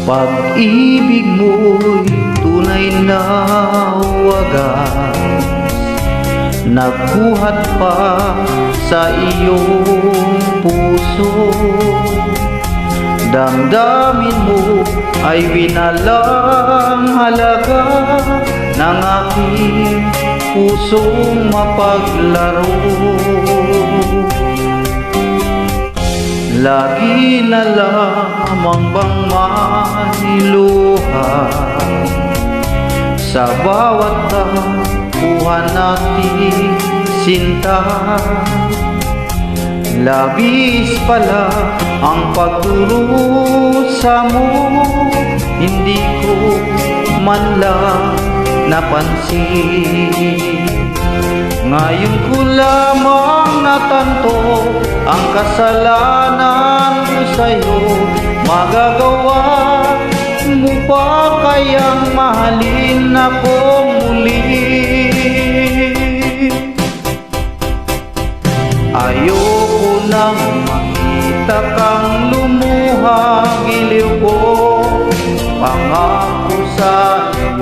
Pag-ibig mo'y tunay na wagas, nagbuhat pa sa iyong puso. Damdamin mo ay winalang halaga ng aking pusong mapaglaro. Lagi na lamang bang maniluha sa bawat tapuhan nating sinta. Labis pala ang pagdurusa mo, hindi ko man lang napansin. Ngayon ko lamang natanto ang kasalanan ko sa'yo. Magagawa mo pa kayang mahalin ako muli? Ayoko nang makita kang lumuha, giliw ko. Pangako sa iyo,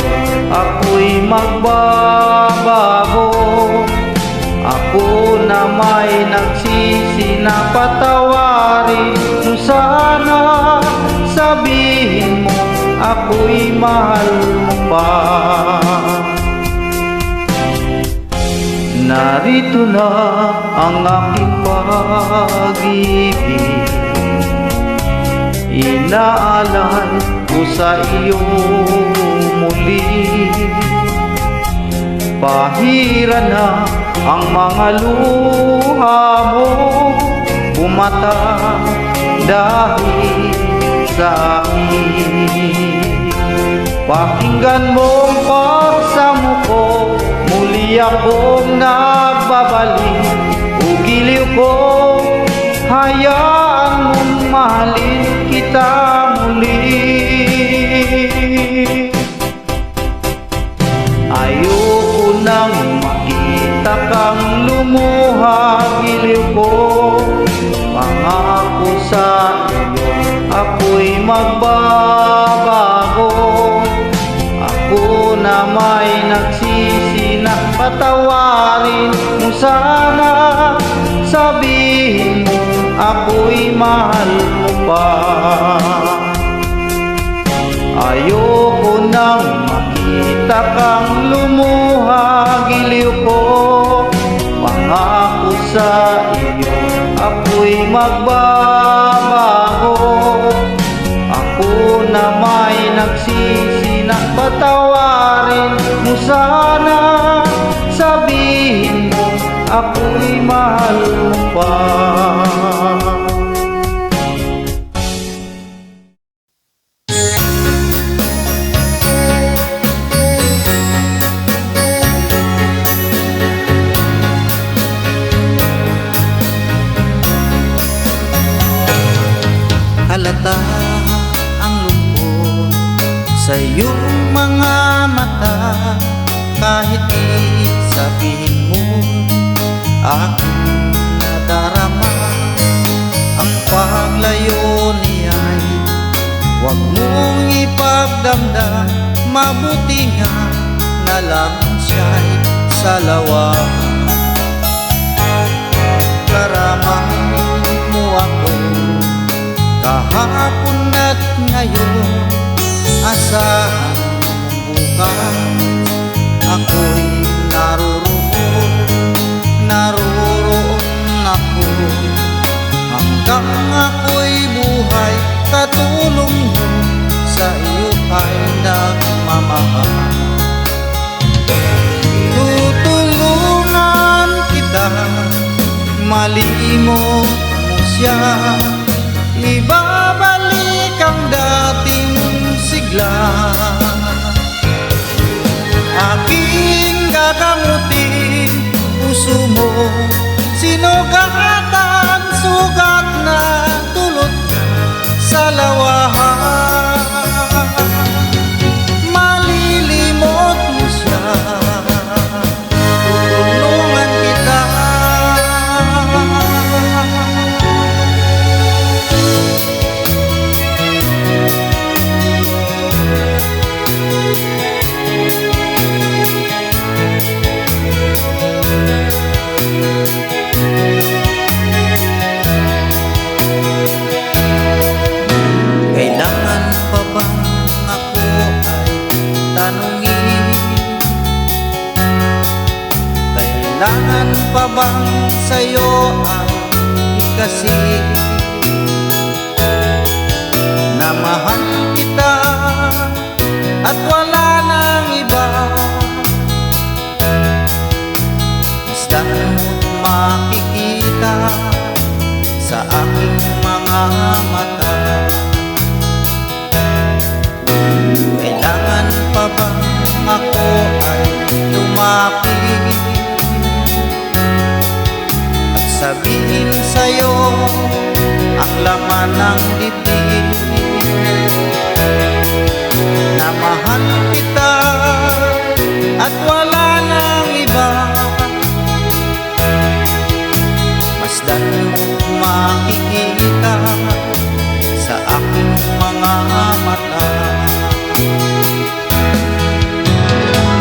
ako'y magbabago. Ako na may nagsisi na patawarin mo sana. Sabihin mo ako'y mahal mo pa. Narito na ang aking pag-ibig, inaalay ko sa iyo muli. Pahira na ang mga luha mo, bumata dahil sa akin. Pakinggan mo ang pagsamo ko, muli akong nagbabalik. Ugiliw ko, hayaan mong mahalin kita muli. Ayoko nang makita kang lumuha, giliw ko. Pangako sa iyo, ako'y magbabago. Ako na may nagsisi na patawarin mo sana. Sabihin mo ako'y mahal mo pa. Ayoko nang makita kang lumuha, giliw ko. Pangako sa iyo, ako'y magbabago. Ako na may nagsisi na patawarin mo sana. Sabihin mo ako'y mahal mo pa. Halata ang lungkot sa iyong mga mata, kahit isabihin mo aking nadarama. Ang paglayo niya'y huwag mong ipagdamdam, mabuti nga na lang siya'y salawahan. Karamang mo ako kahapon at ngayon, asahan mong bukas ako'y naroroon ako. Hanggang ako'y buhay, katulong mo sa iyo ay nagmamahal. Tutulungan kita, malimot mo siya. Ibabalik ang dating sigla, aking gagamutin puso mo. Sinugatan, sugat na dulot sa lawahan. Malilimot mo siya, tutulungan kita. tanungin, kailangan pa bang sa'yo ang ikasin na mahal kita at wala nang iba? Basta't mo't makikita sa aking mga mata, kailangan pa bang ako ay lumapit at sabihin sa'yo ang laman ng dibdib na mahal kita at wala nang iba? Masdan mo't makikita sa aking mga mata,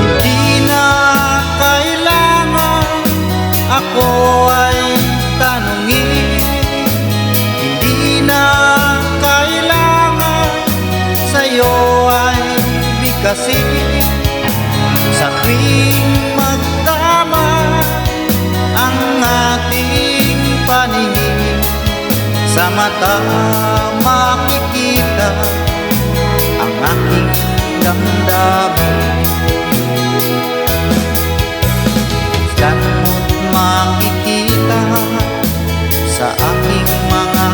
hindi na kailangan ako ay tanungin, hindi na kailangan sa'yo ay bigkasin. Sa tuwing magtama ang ating paningin, sa mata makikita ang aking damdamin. Diyan mo't makikita sa aking mga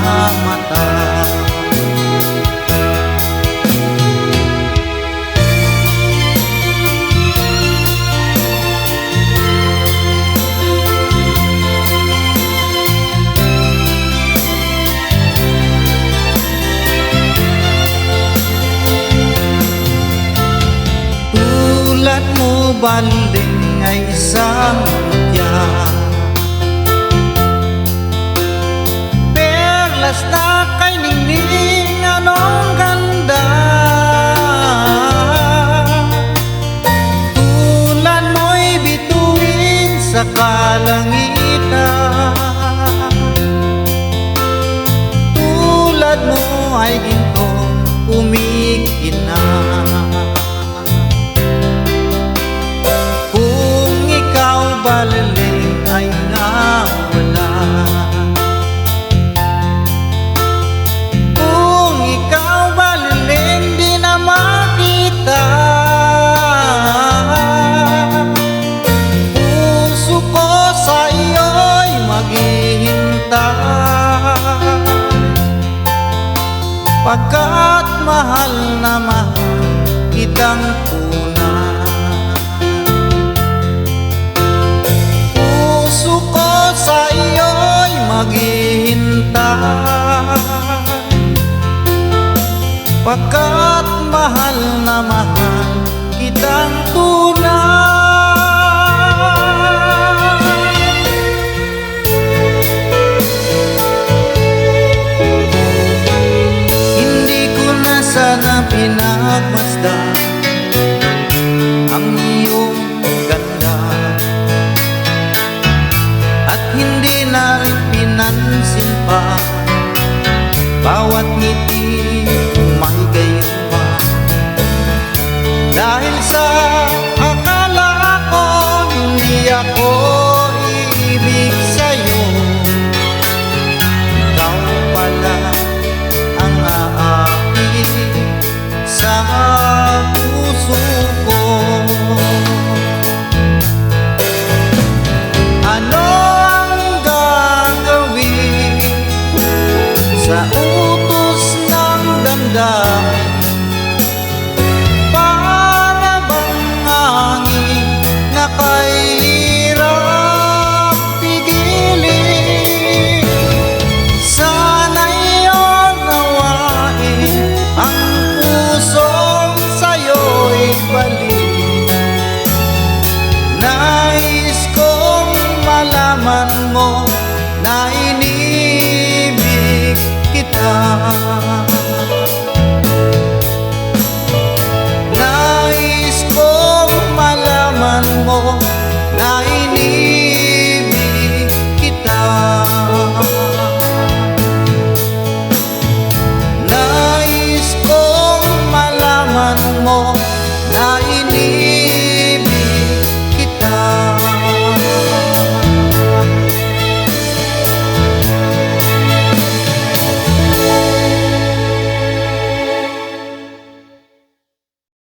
mata. Tulad mo baling ay isang mutya, perlas na kay ningning, anong ganda. Tulad mo'y bituin sa kalangitan, tulad mo ay gintong kumikinang. Baliling ay nawala, kung ikaw baliling di na makita, puso ko sa iyo'y maghihintay, pagkat mahal na mahal kitang tunay. Puso ko sa iyo'y maghihintay, pagkat mahal na mahal kitang tunay. Hindi ko na sana pinagmasdan ang iyong ganda, at hindi na rin pinansin pa bawat ngiti may gayuma, dahil sa akala ko hindi ako iibig sa'yo. Ikaw pala ang aakit sa puso ko. Ano sa utos ng damdamin, para bang hangin na kahirap pigilin? Sana'y unawain ang pusong sa'yo'y balik. Nais kong malaman mo na inibig kita.